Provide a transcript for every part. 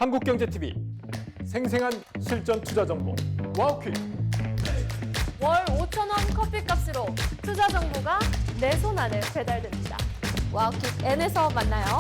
한국경제TV 생생한 실전 투자 정보 와우퀴. 월 5,000원 커피값으로 투자 정보가 내 손 안에 배달됩니다. 와우킥 N에서 만나요.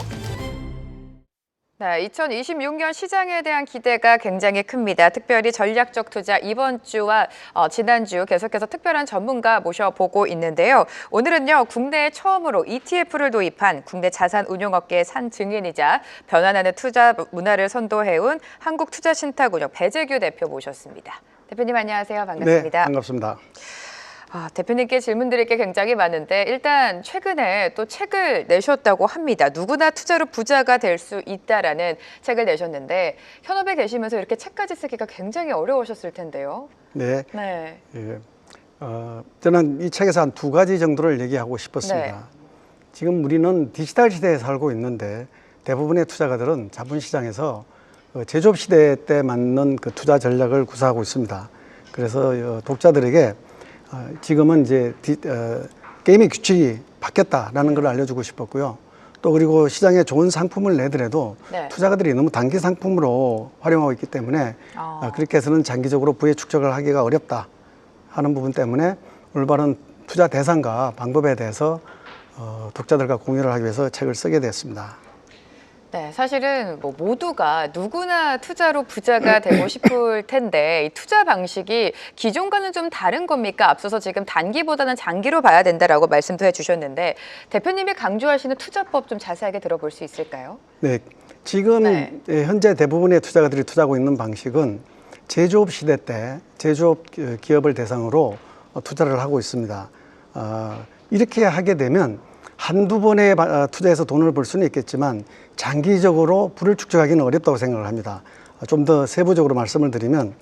네, 2026년 시장에 대한 기대가 굉장히 큽니다. 특별히 전략적 투자 이번 주와 지난주 계속해서 특별한 전문가 모셔보고 있는데요. 오늘은요, 국내에 처음으로 ETF를 도입한 국내 자산 운용업계의 산 증인이자 변화하는 투자 문화를 선도해온 한국투자신탁운용 배재규 대표 모셨습니다. 대표님 안녕하세요. 반갑습니다. 네, 반갑습니다. 대표님께 질문드릴 게 굉장히 많은데 일단 최근에 또 책을 내셨다고 합니다. 누구나 투자로 부자가 될 수 있다라는 책을 내셨는데 현업에 계시면서 이렇게 책까지 쓰기가 굉장히 어려우셨을 텐데요. 네. 네. 예, 저는 이 책에서 한 두 가지 정도를 얘기하고 싶었습니다. 네. 지금 우리는 디지털 시대에 살고 있는데 대부분의 투자가들은 자본시장에서 제조업 시대 때 맞는 그 투자 전략을 구사하고 있습니다. 그래서 독자들에게 지금은 이제 게임의 규칙이 바뀌었다라는 걸 알려주고 싶었고요. 또 그리고 시장에 좋은 상품을 내더라도 네. 투자가들이 너무 단기 상품으로 활용하고 있기 때문에 그렇게 해서는 장기적으로 부의 축적을 하기가 어렵다 하는 부분 때문에 올바른 투자 대상과 방법에 대해서 독자들과 공유를 하기 위해서 책을 쓰게 됐습니다. 네, 사실은 모두가 누구나 투자로 부자가 되고 싶을 텐데 이 투자 방식이 기존과는 좀 다른 겁니까? 앞서서 지금 단기보다는 장기로 봐야 된다라고 말씀도 해주셨는데 대표님이 강조하시는 투자법 좀 자세하게 들어볼 수 있을까요? 네, 지금 현재 대부분의 투자가들이 투자하고 있는 방식은 제조업 시대 때 제조업 기업을 대상으로 투자를 하고 있습니다. 이렇게 하게 되면 한두 번에 투자해서 돈을 벌 수는 있겠지만 장기적으로 부를 축적하기는 어렵다고 생각을 합니다. 좀 더 세부적으로 말씀을 드리면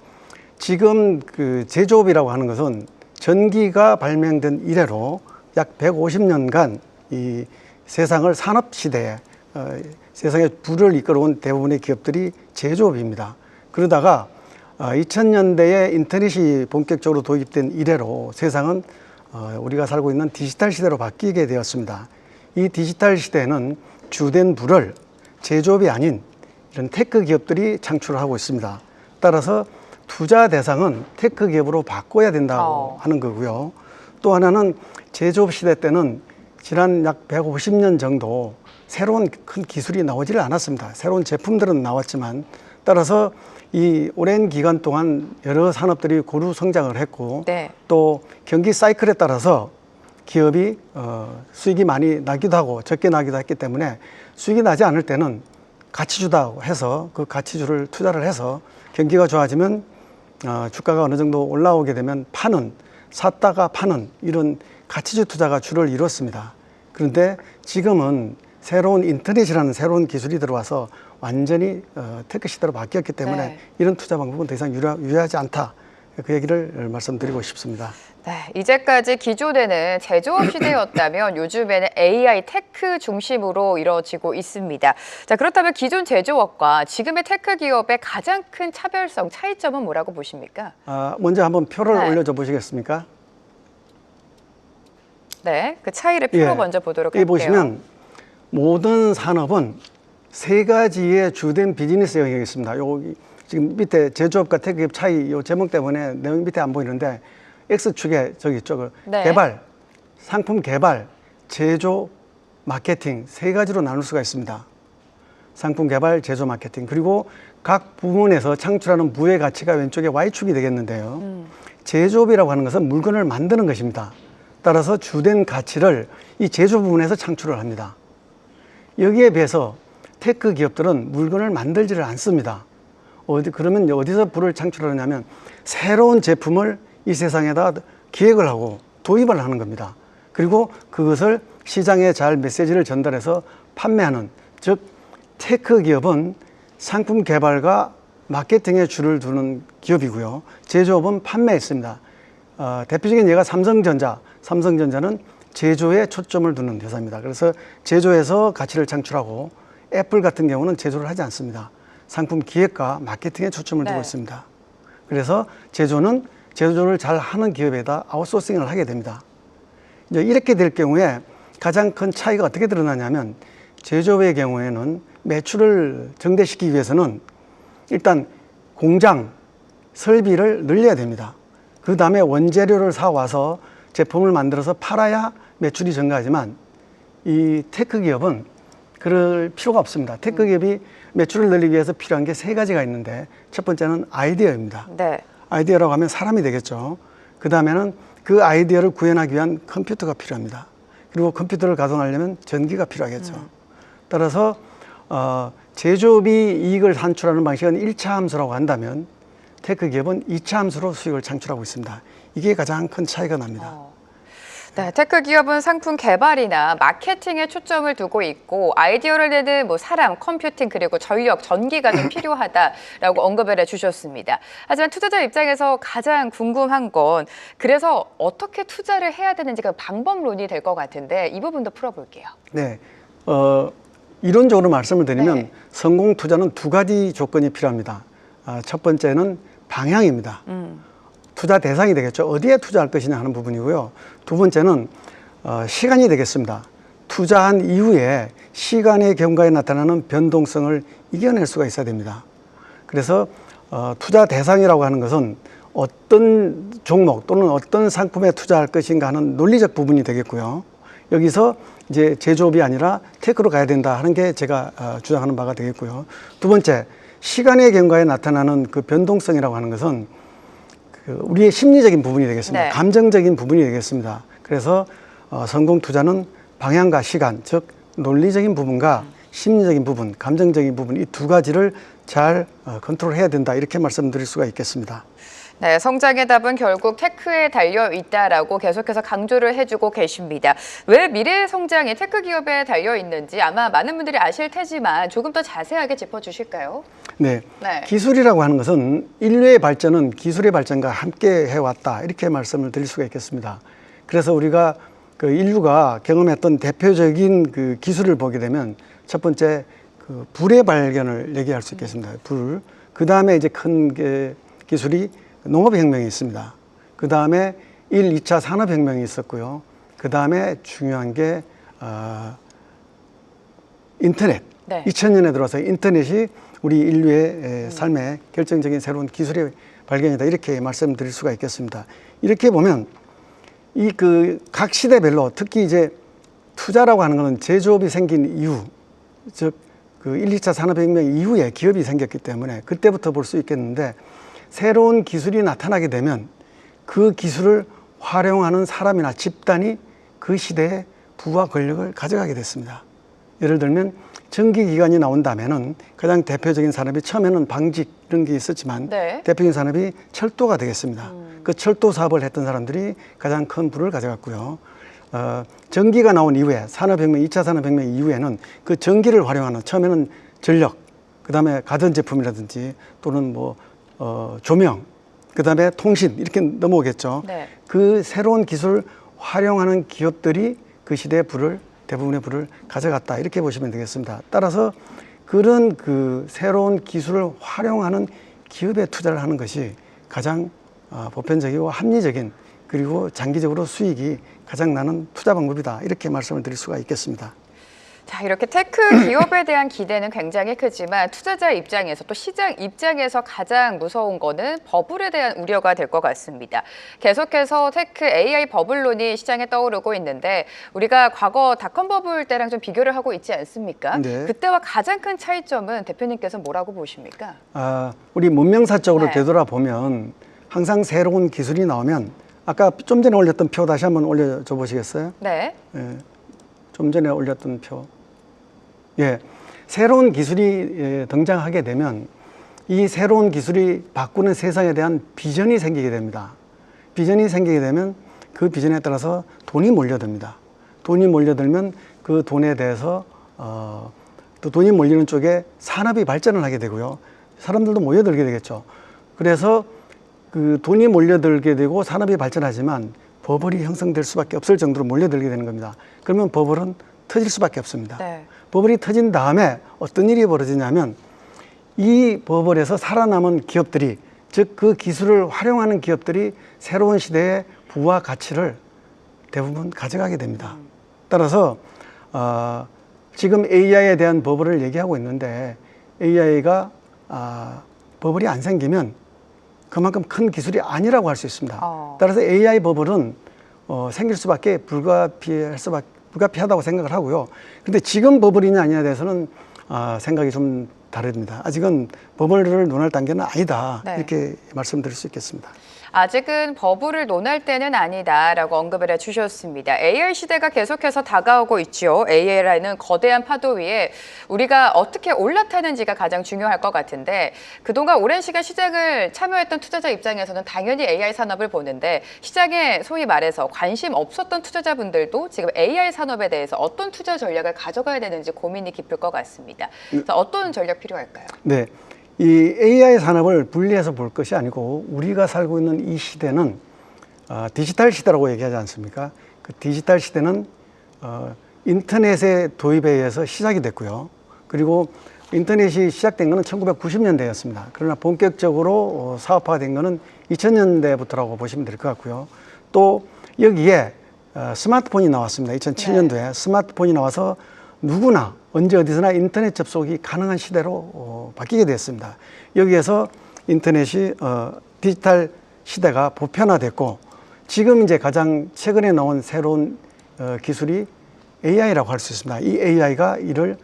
지금 그 제조업이라고 하는 것은 전기가 발명된 이래로 약 150년간 이 세상을 산업 시대에 세상의 부를 이끌어온 대부분의 기업들이 제조업입니다. 그러다가 2000년대에 인터넷이 본격적으로 도입된 이래로 세상은 우리가 살고 있는 디지털 시대로 바뀌게 되었습니다. 이 디지털 시대는 주된 부를 제조업이 아닌 이런 테크 기업들이 창출하고 있습니다. 따라서 투자 대상은 테크 기업으로 바꿔야 된다고 하는 거고요. 또 하나는 제조업 시대 때는 지난 약 150년 정도 새로운 큰 기술이 나오지를 않았습니다. 새로운 제품들은 나왔지만 따라서 이 오랜 기간 동안 여러 산업들이 고루 성장을 했고 네. 또 경기 사이클에 따라서 기업이 수익이 많이 나기도 하고 적게 나기도 했기 때문에 수익이 나지 않을 때는 가치주다고 해서 그 가치주를 투자를 해서 경기가 좋아지면 주가가 어느 정도 올라오게 되면 파는, 샀다가 파는 이런 가치주 투자가 주를 이뤘습니다. 그런데 지금은 새로운 인터넷이라는 새로운 기술이 들어와서 완전히 테크 시대로 바뀌었기 때문에 이런 투자 방법은 더 이상 유효하지 않다. 그 얘기를 말씀드리고 싶습니다. 네, 이제까지 기존에는 제조업 시대였다면 요즘에는 AI 테크 중심으로 이루어지고 있습니다. 자, 그렇다면 기존 제조업과 지금의 테크 기업의 가장 큰 차별성, 차이점은 뭐라고 보십니까? 먼저 한번 표를 올려줘 보시겠습니까? 네, 그 차이를 표로 먼저 보도록 할게요. 여기 보시면 모든 산업은 세 가지의 주된 비즈니스 영역이 있습니다. 여기 지금 밑에 제조업과 테크기업 차이 이 제목 때문에 내용 밑에 안 보이는데 X축에 저기 있죠. 개발, 상품 개발, 제조, 마케팅 세 가지로 나눌 수가 있습니다. 상품 개발, 제조, 마케팅. 그리고 각 부문에서 창출하는 부의 가치가 왼쪽에 Y축이 되겠는데요. 제조업이라고 하는 것은 물건을 만드는 것입니다. 따라서 주된 가치를 이 제조 부분에서 창출을 합니다. 여기에 비해서 테크 기업들은 물건을 만들지를 않습니다. 그러면 어디서 부를 창출하냐면 새로운 제품을 이 세상에다 기획을 하고 도입을 하는 겁니다. 그리고 그것을 시장에 잘 메시지를 전달해서 판매하는, 즉 테크 기업은 상품 개발과 마케팅에 줄을 두는 기업이고요. 제조업은 판매에 있습니다. 대표적인 예가 삼성전자는 제조에 초점을 두는 회사입니다. 그래서 제조에서 가치를 창출하고 애플 같은 경우는 제조를 하지 않습니다. 상품 기획과 마케팅에 초점을 두고 있습니다. 그래서 제조를 잘 하는 기업에다 아웃소싱을 하게 됩니다. 이제 이렇게 될 경우에 가장 큰 차이가 어떻게 드러나냐면 제조업의 경우에는 매출을 증대시키기 위해서는 일단 공장 설비를 늘려야 됩니다. 그 다음에 원재료를 사와서 제품을 만들어서 팔아야 매출이 증가하지만 이 테크 기업은 그럴 필요가 없습니다. 테크 기업이 매출을 늘리기 위해서 필요한 게 세 가지가 있는데 첫 번째는 아이디어입니다. 네. 아이디어라고 하면 사람이 되겠죠. 그 다음에는 그 아이디어를 구현하기 위한 컴퓨터가 필요합니다. 그리고 컴퓨터를 가동하려면 전기가 필요하겠죠. 따라서 제조업이 이익을 산출하는 방식은 1차 함수라고 한다면 테크 기업은 2차 함수로 수익을 창출하고 있습니다. 이게 가장 큰 차이가 납니다. 네, 테크 기업은 상품 개발이나 마케팅에 초점을 두고 있고 아이디어를 내는 뭐 사람, 컴퓨팅 그리고 전력, 전기가 좀 필요하다라고 언급을 해주셨습니다. 하지만 투자자 입장에서 가장 궁금한 건 그래서 어떻게 투자를 해야 되는지가 방법론이 될 것 같은데 이 부분도 풀어볼게요. 네, 이론적으로 말씀을 드리면 네. 성공 투자는 두 가지 조건이 필요합니다. 첫 번째는 방향입니다. 투자 대상이 되겠죠. 어디에 투자할 것이냐 하는 부분이고요. 두 번째는 시간이 되겠습니다. 투자한 이후에 시간의 경과에 나타나는 변동성을 이겨낼 수가 있어야 됩니다. 그래서 투자 대상이라고 하는 것은 어떤 종목 또는 어떤 상품에 투자할 것인가 하는 논리적 부분이 되겠고요. 여기서 이제 제조업이 아니라 테크로 가야 된다 하는 게 제가 주장하는 바가 되겠고요. 두 번째, 시간의 경과에 나타나는 그 변동성이라고 하는 것은 우리의 심리적인 부분이 되겠습니다. 네. 감정적인 부분이 되겠습니다. 그래서 성공 투자는 방향과 시간, 즉 논리적인 부분과 심리적인 부분, 감정적인 부분 이 두 가지를 잘 컨트롤해야 된다 이렇게 말씀드릴 수가 있겠습니다. 네, 성장의 답은 결국 테크에 달려 있다라고 계속해서 강조를 해주고 계십니다. 왜 미래의 성장이 테크 기업에 달려 있는지 아마 많은 분들이 아실 테지만 조금 더 자세하게 짚어주실까요? 네. 네. 기술이라고 하는 것은 인류의 발전은 기술의 발전과 함께 해왔다 이렇게 말씀을 드릴 수가 있겠습니다. 그래서 우리가 그 인류가 경험했던 대표적인 그 기술을 보게 되면 첫 번째 그 불의 발견을 얘기할 수 있겠습니다. 불. 그 다음에 이제 큰 기술이 농업혁명이 있습니다. 그 다음에 1, 2차 산업혁명이 있었고요. 그 다음에 중요한 게 인터넷. 네. 2000년에 들어서 인터넷이 우리 인류의 삶에 결정적인 새로운 기술의 발견이다 이렇게 말씀드릴 수가 있겠습니다. 이렇게 보면 이 그 각 시대별로 특히 이제 투자라고 하는 것은 제조업이 생긴 이후, 즉 그 1, 2차 산업혁명 이후에 기업이 생겼기 때문에 그때부터 볼 수 있겠는데 새로운 기술이 나타나게 되면 그 기술을 활용하는 사람이나 집단이 그 시대의 부와 권력을 가져가게 됐습니다. 예를 들면 전기기관이 나온다면은 가장 대표적인 산업이 처음에는 방직 이런 게 있었지만 네. 대표적인 산업이 철도가 되겠습니다. 그 철도 사업을 했던 사람들이 가장 큰 부를 가져갔고요. 전기가 나온 이후에 산업혁명, 2차 산업혁명 이후에는 그 전기를 활용하는 처음에는 전력, 그 다음에 가전제품이라든지 또는 뭐 조명, 그 다음에 통신 이렇게 넘어오겠죠. 네. 그 새로운 기술을 활용하는 기업들이 그 시대의 대부분의 부를 가져갔다 이렇게 보시면 되겠습니다. 따라서 그런 그 새로운 기술을 활용하는 기업에 투자를 하는 것이 가장 보편적이고 합리적인 그리고 장기적으로 수익이 가장 나는 투자 방법이다 이렇게 말씀을 드릴 수가 있겠습니다. 자, 이렇게 테크 기업에 대한 기대는 굉장히 크지만 투자자 입장에서 또 시장 입장에서 가장 무서운 거는 버블에 대한 우려가 될 것 같습니다. 계속해서 테크 AI 버블론이 시장에 떠오르고 있는데 우리가 과거 닷컴 버블 때랑 좀 비교를 하고 있지 않습니까? 네. 그때와 가장 큰 차이점은 대표님께서 뭐라고 보십니까? 우리 문명사적으로 네. 되돌아보면 항상 새로운 기술이 나오면 아까 좀 전에 올렸던 표 다시 한번 올려줘 보시겠어요? 네. 예, 좀 전에 올렸던 표. 예, 새로운 기술이 등장하게 되면 이 새로운 기술이 바꾸는 세상에 대한 비전이 생기게 됩니다. 비전이 생기게 되면 그 비전에 따라서 돈이 몰려듭니다. 돈이 몰려들면 그 돈에 대해서 또 돈이 몰리는 쪽에 산업이 발전을 하게 되고요. 사람들도 모여들게 되겠죠. 그래서 그 돈이 몰려들게 되고 산업이 발전하지만 버블이 형성될 수밖에 없을 정도로 몰려들게 되는 겁니다. 그러면 버블은 터질 수밖에 없습니다. 네. 버블이 터진 다음에 어떤 일이 벌어지냐면 이 버블에서 살아남은 기업들이 즉 그 기술을 활용하는 기업들이 새로운 시대의 부와 가치를 대부분 가져가게 됩니다. 따라서 지금 AI에 대한 버블을 얘기하고 있는데 AI가 버블이 안 생기면 그만큼 큰 기술이 아니라고 할 수 있습니다. 따라서 AI 버블은 생길 수밖에 불가피하다고 생각을 하고요. 그런데 지금 버블이냐 아니냐에 대해서는 생각이 좀 다릅니다. 아직은 버블을 논할 단계는 아니다. 네. 이렇게 말씀드릴 수 있겠습니다. 아직은 버블을 논할 때는 아니다라고 언급을 해주셨습니다. AI 시대가 계속해서 다가오고 있죠. AI라는 거대한 파도 위에 우리가 어떻게 올라타는지가 가장 중요할 것 같은데 그동안 오랜 시간 시장을 참여했던 투자자 입장에서는 당연히 AI 산업을 보는데 시장에 소위 말해서 관심 없었던 투자자분들도 지금 AI 산업에 대해서 어떤 투자 전략을 가져가야 되는지 고민이 깊을 것 같습니다. 그래서 어떤 전략 필요할까요? 네. 이 AI 산업을 분리해서 볼 것이 아니고 우리가 살고 있는 이 시대는 디지털 시대라고 얘기하지 않습니까? 그 디지털 시대는 인터넷의 도입에 의해서 시작이 됐고요. 그리고 인터넷이 시작된 것은 1990년대였습니다. 그러나 본격적으로 사업화가 된 것은 2000년대부터라고 보시면 될 것 같고요. 또 여기에 스마트폰이 나왔습니다. 2007년도에 네. 스마트폰이 나와서 누구나 언제 어디서나 인터넷 접속이 가능한 시대로 바뀌게 됐습니다. 여기에서 인터넷이 디지털 시대가 보편화됐고 지금 이제 가장 최근에 나온 새로운 기술이 AI라고 할 수 있습니다. 이 AI가 이를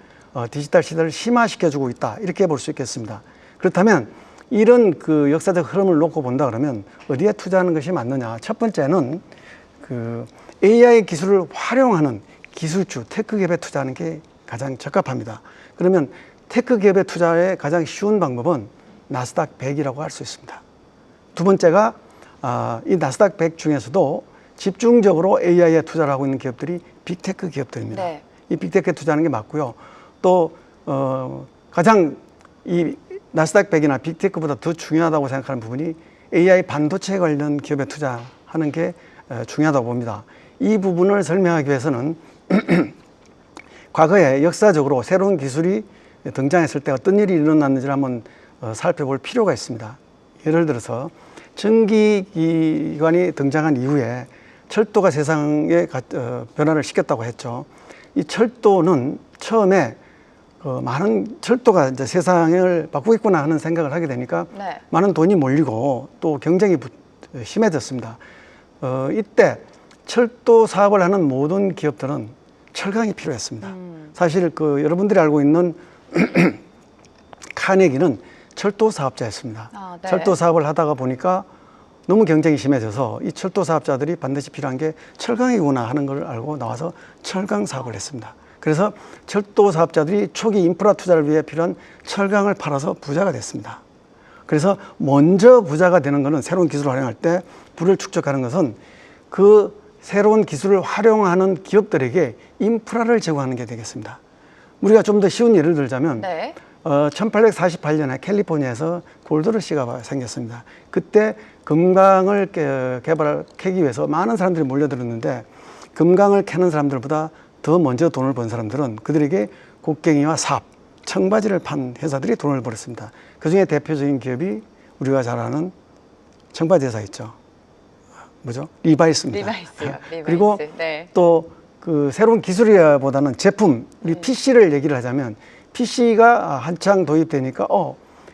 디지털 시대를 심화시켜주고 있다 이렇게 볼 수 있겠습니다. 그렇다면 이런 그 역사적 흐름을 놓고 본다 그러면 어디에 투자하는 것이 맞느냐? 첫 번째는 그 AI 기술을 활용하는 기술주, 테크 기업에 투자하는 게 가장 적합합니다. 그러면 테크 기업에 투자의 가장 쉬운 방법은 나스닥 100이라고 할 수 있습니다. 두 번째가 이 나스닥 100 중에서도 집중적으로 AI에 투자를 하고 있는 기업들이 빅테크 기업들입니다. 네. 이 빅테크에 투자하는 게 맞고요. 또 가장 이 나스닥 100이나 빅테크보다 더 중요하다고 생각하는 부분이 AI 반도체 관련 기업에 투자하는 게 중요하다고 봅니다. 이 부분을 설명하기 위해서는 과거에 역사적으로 새로운 기술이 등장했을 때 어떤 일이 일어났는지를 한번 살펴볼 필요가 있습니다. 예를 들어서 전기기관이 등장한 이후에 철도가 세상에 변화를 시켰다고 했죠. 이 철도는 처음에 많은 철도가 이제 세상을 바꾸겠구나 하는 생각을 하게 되니까 네. 많은 돈이 몰리고 또 경쟁이 심해졌습니다. 이때 철도 사업을 하는 모든 기업들은 철강이 필요했습니다. 사실 여러분들이 알고 있는 카네기는 철도 사업자였습니다. 네. 철도 사업을 하다가 보니까 너무 경쟁이 심해져서 이 철도 사업자들이 반드시 필요한 게 철강이구나 하는 걸 알고 나와서 철강 사업을 했습니다. 그래서 철도 사업자들이 초기 인프라 투자를 위해 필요한 철강을 팔아서 부자가 됐습니다. 그래서 먼저 부자가 되는 것은 새로운 기술을 활용할 때 부를 축적하는 것은 그 새로운 기술을 활용하는 기업들에게 인프라를 제공하는 게 되겠습니다. 우리가 좀 더 쉬운 예를 들자면 네. 1848년에 캘리포니아에서 골드러시가 생겼습니다. 그때 금강을 캐기 위해서 많은 사람들이 몰려들었는데 금강을 캐는 사람들보다 더 먼저 돈을 번 사람들은 그들에게 곡괭이와 삽, 청바지를 판 회사들이 돈을 벌었습니다. 그중에 대표적인 기업이 우리가 잘 아는 청바지 회사 있죠. 뭐죠? 리바이스입니다. 리바이스요. 그리고 네. 또 그 새로운 기술이보다는 제품, 우리 PC를 얘기를 하자면 PC가 한창 도입되니까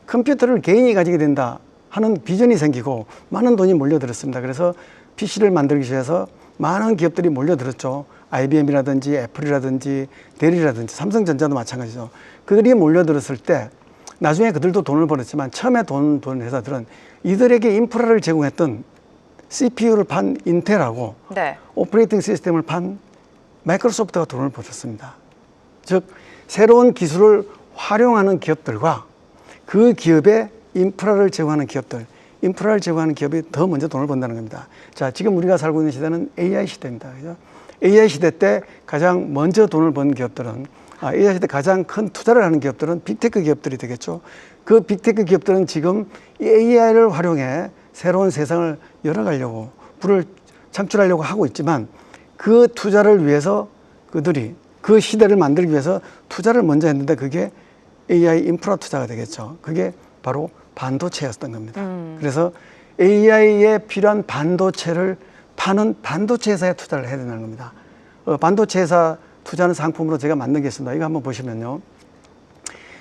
컴퓨터를 개인이 가지게 된다 하는 비전이 생기고 많은 돈이 몰려들었습니다. 그래서 PC를 만들기 위해서 많은 기업들이 몰려들었죠. IBM이라든지 애플이라든지 델이라든지 삼성전자도 마찬가지죠. 그들이 몰려들었을 때 나중에 그들도 돈을 벌었지만 처음에 돈 버는 회사들은 이들에게 인프라를 제공했던 CPU를 판 인텔하고 네. 오퍼레이팅 시스템을 판 마이크로소프트가 돈을 벌었습니다. 즉 새로운 기술을 활용하는 기업들과 그 기업의 인프라를 제공하는 기업들, 인프라를 제공하는 기업이 더 먼저 돈을 번다는 겁니다. 자, 지금 우리가 살고 있는 시대는 AI 시대입니다. 그죠? AI 시대 때 가장 먼저 돈을 번 기업들은 AI 시대 가장 큰 투자를 하는 기업들은 빅테크 기업들이 되겠죠. 그 빅테크 기업들은 지금 이 AI를 활용해 새로운 세상을 열어가려고 불을 창출하려고 하고 있지만 그 투자를 위해서 그들이 그 시대를 만들기 위해서 투자를 먼저 했는데 그게 AI 인프라 투자가 되겠죠. 그게 바로 반도체였던 겁니다. 그래서 AI에 필요한 반도체를 파는 반도체 회사에 투자를 해야 된다는 겁니다. 반도체 회사 투자하는 상품으로 제가 만든 게 있습니다. 이거 한번 보시면요.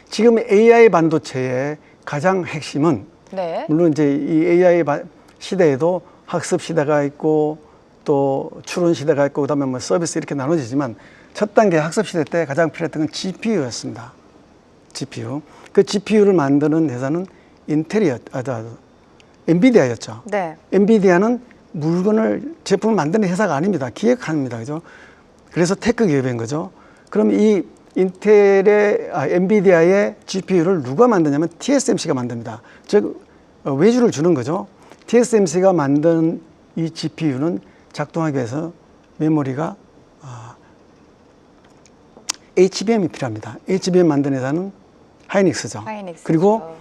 지금 AI 반도체에 가장 핵심은 네. 물론 이제 이 AI 시대에도 학습 시대가 있고 또 추론 시대가 있고 그다음에 뭐 서비스 이렇게 나눠지지만 첫 단계 학습 시대 때 가장 필요했던 건 GPU였습니다. GPU. 그 GPU를 만드는 회사는 엔비디아였죠. 네. 엔비디아는 제품을 만드는 회사가 아닙니다. 기획합니다. 그죠? 그래서 테크 기업인 거죠. 그럼 이 엔비디아의 GPU를 누가 만드냐면 TSMC가 만듭니다. 즉, 외주를 주는 거죠. TSMC가 만든 이 GPU는 작동하기 위해서 메모리가 HBM이 필요합니다. HBM 만든 회사는 하이닉스죠. 하이닉스죠. 그리고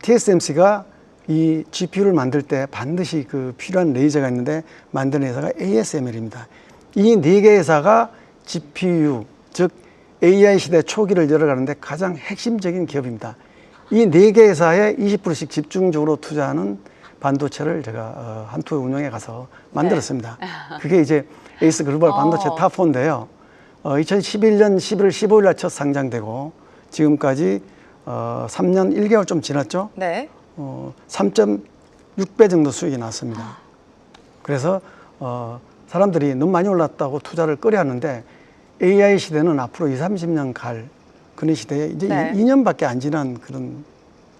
TSMC가 이 GPU를 만들 때 반드시 그 필요한 레이저가 있는데 만드는 회사가 ASML입니다. 이 네 개 회사가 GPU, 즉 AI 시대 초기를 열어가는데 가장 핵심적인 기업입니다. 이 네 개 회사에 20%씩 집중적으로 투자하는 반도체를 제가 한투 운영에 가서 만들었습니다. 네. 그게 이제 에이스 글로벌 반도체 탑4인데요. 2011년 11월 15일 날 첫 상장되고 지금까지 3년 1개월 좀 지났죠. 네. 3.6배 정도 수익이 났습니다. 그래서 사람들이 너무 많이 올랐다고 투자를 꺼려하는데 AI 시대는 앞으로 20, 30년 갈 그런 시대에 이제 네. 2년밖에 안 지난 그런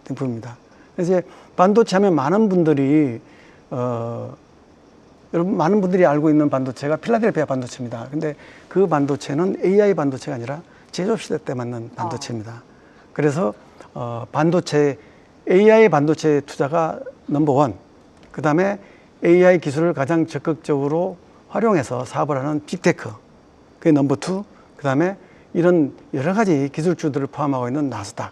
제품입니다. 그래서 이제 반도체 하면 많은 분들이 여러분 많은 분들이 알고 있는 반도체가 필라델피아 반도체입니다. 근데 그 반도체는 AI 반도체가 아니라 제조업 시대 때 만든 반도체입니다. 그래서 AI 반도체 투자가 넘버1, 그 다음에 AI 기술을 가장 적극적으로 활용해서 사업을 하는 빅테크, 그게 넘버2, 그 다음에 이런 여러 가지 기술주들을 포함하고 있는 나스닥,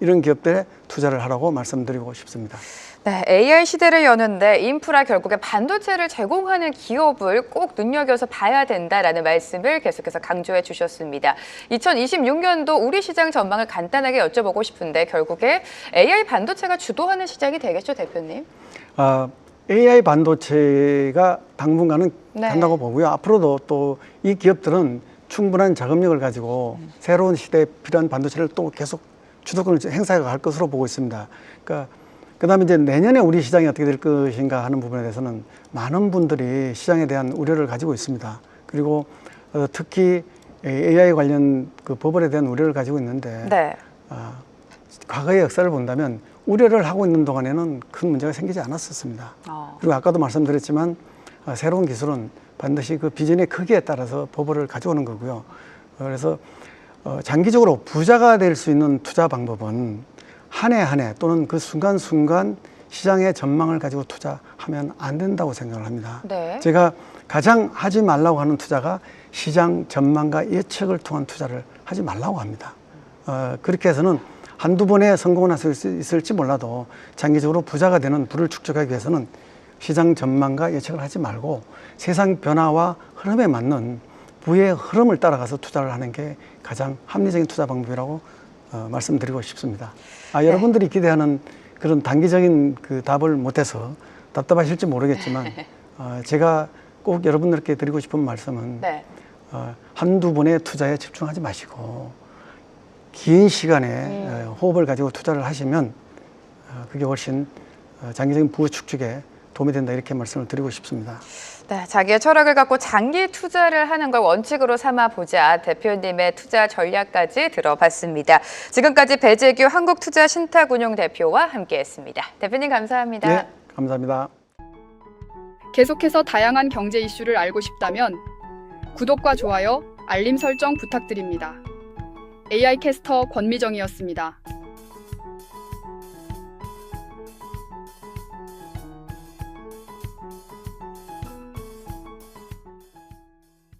이런 기업들에 투자를 하라고 말씀드리고 싶습니다. 네, AI 시대를 여는데 인프라 결국에 반도체를 제공하는 기업을 꼭 눈여겨서 봐야 된다라는 말씀을 계속해서 강조해 주셨습니다. 2026년도 우리 시장 전망을 간단하게 여쭤보고 싶은데 결국에 AI 반도체가 주도하는 시장이 되겠죠, 대표님? AI 반도체가 당분간은 네. 간다고 보고요. 앞으로도 또 이 기업들은 충분한 자금력을 가지고 새로운 시대에 필요한 반도체를 또 계속 주도권을 행사해 갈 것으로 보고 있습니다. 그러니까 그다음에 이제 내년에 우리 시장이 어떻게 될 것인가 하는 부분에 대해서는 많은 분들이 시장에 대한 우려를 가지고 있습니다. 그리고 특히 AI 관련 그 버블에 대한 우려를 가지고 있는데 네. 과거의 역사를 본다면 우려를 하고 있는 동안에는 큰 문제가 생기지 않았었습니다. 그리고 아까도 말씀드렸지만 새로운 기술은 반드시 그 비전의 크기에 따라서 버블을 가져오는 거고요. 그래서 장기적으로 부자가 될 수 있는 투자 방법은 한 해 한 해 또는 그 순간순간 시장의 전망을 가지고 투자하면 안 된다고 생각을 합니다. 네. 제가 가장 하지 말라고 하는 투자가 시장 전망과 예측을 통한 투자를 하지 말라고 합니다. 그렇게 해서는 한두 번에 성공을 할 수 있을지 몰라도 장기적으로 부자가 되는 부를 축적하기 위해서는 시장 전망과 예측을 하지 말고 세상 변화와 흐름에 맞는 부의 흐름을 따라가서 투자를 하는 게 가장 합리적인 투자 방법이라고 말씀드리고 싶습니다. 여러분들이 기대하는 그런 단기적인 그 답을 못해서 답답하실지 모르겠지만 제가 꼭 여러분들께 드리고 싶은 말씀은 네. 한두 번의 투자에 집중하지 마시고 긴 시간에 호흡을 가지고 투자를 하시면 그게 훨씬 장기적인 부의 축적에 도움이 된다 이렇게 말씀을 드리고 싶습니다. 네, 자기의 철학을 갖고 장기 투자를 하는 걸 원칙으로 삼아보자 대표님의 투자 전략까지 들어봤습니다. 지금까지 배재규 한국투자신탁운용 대표와 함께했습니다. 대표님 감사합니다. 네, 감사합니다. 계속해서 다양한 경제 이슈를 알고 싶다면 구독과 좋아요, 알림 설정 부탁드립니다. AI 캐스터 권미정이었습니다.